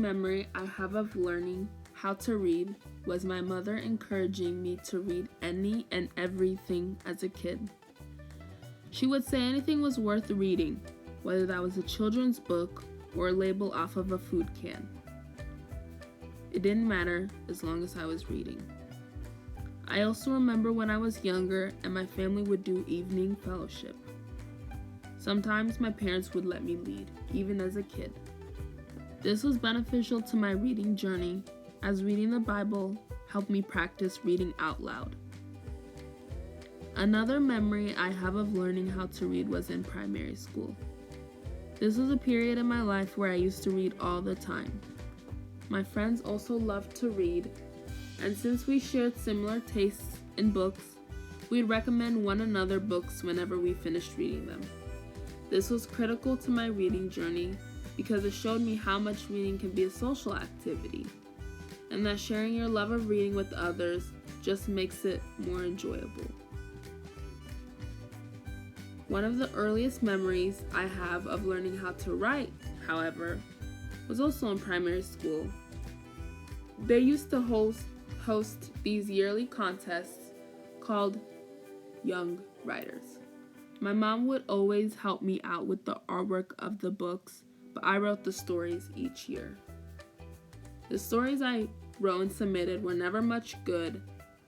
memory I have of learning how to read was my mother encouraging me to read any and everything as a kid. She would say anything was worth reading, whether that was a children's book or a label off of a food can. It didn't matter as long as I was reading. I also remember when I was younger and my family would do evening fellowship. Sometimes my parents would let me lead, even as a kid. This was beneficial to my reading journey, as reading the Bible helped me practice reading out loud. Another memory I have of learning how to read was in primary school. This was a period in my life where I used to read all the time. My friends also loved to read, and since we shared similar tastes in books, we'd recommend one another books whenever we finished reading them. This was critical to my reading journey because it showed me how much reading can be a social activity, and that sharing your love of reading with others just makes it more enjoyable. One of the earliest memories I have of learning how to write, however, was also in primary school. They used to host these yearly contests called Young Writers. My mom would always help me out with the artwork of the books, but I wrote the stories each year. The stories I wrote and submitted were never much good,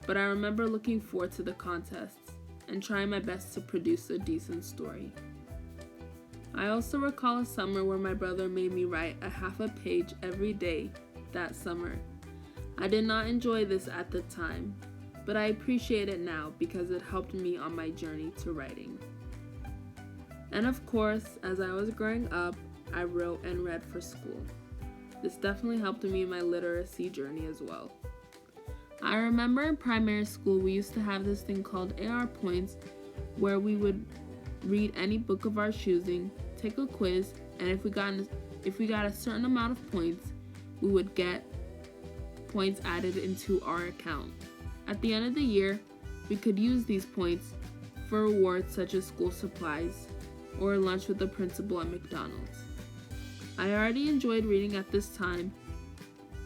but I remember looking forward to the contests and trying my best to produce a decent story. I also recall a summer where my brother made me write a half a page every day that summer. I did not enjoy this at the time, but I appreciate it now because it helped me on my journey to writing. And of course, as I was growing up, I wrote and read for school. This definitely helped me in my literacy journey as well. I remember in primary school we used to have this thing called AR points, where we would read any book of our choosing, take a quiz, and if we got a certain amount of points, we would get points added into our account. At the end of the year, we could use these points for rewards such as school supplies or lunch with the principal at McDonald's. I already enjoyed reading at this time,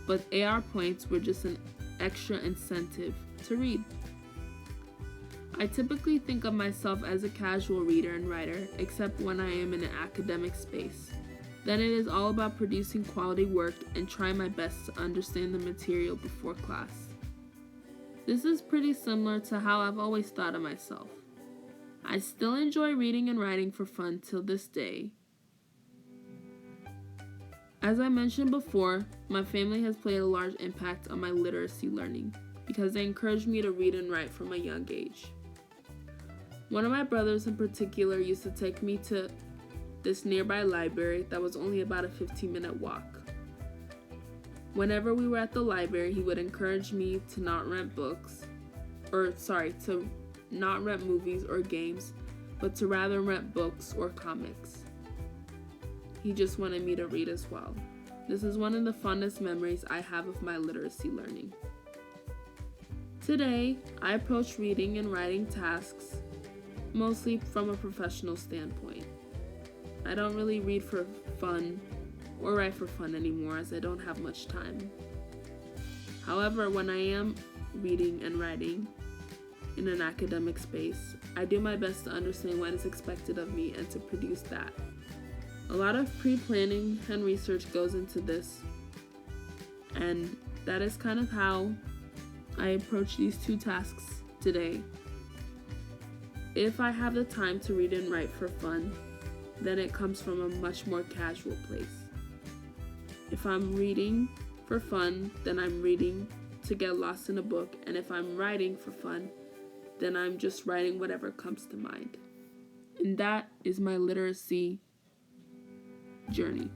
but AR points were just an extra incentive to read. I typically think of myself as a casual reader and writer, except when I am in an academic space. Then it is all about producing quality work and trying my best to understand the material before class. This is pretty similar to how I've always thought of myself. I still enjoy reading and writing for fun till this day. As I mentioned before, my family has played a large impact on my literacy learning because they encouraged me to read and write from a young age. One of my brothers in particular used to take me to this nearby library that was only about a 15-minute walk. Whenever we were at the library, he would encourage me to not rent movies or games, but to rather rent books or comics. He just wanted me to read as well. This is one of the fondest memories I have of my literacy learning. Today, I approach reading and writing tasks mostly from a professional standpoint. I don't really read for fun or write for fun anymore as I don't have much time. However, when I am reading and writing in an academic space, I do my best to understand what is expected of me and to produce that. A lot of pre-planning and research goes into this, and that is kind of how I approach these two tasks today. If I have the time to read and write for fun, then it comes from a much more casual place. If I'm reading for fun, then I'm reading to get lost in a book, and if I'm writing for fun, then I'm just writing whatever comes to mind. And that is my literacy journey.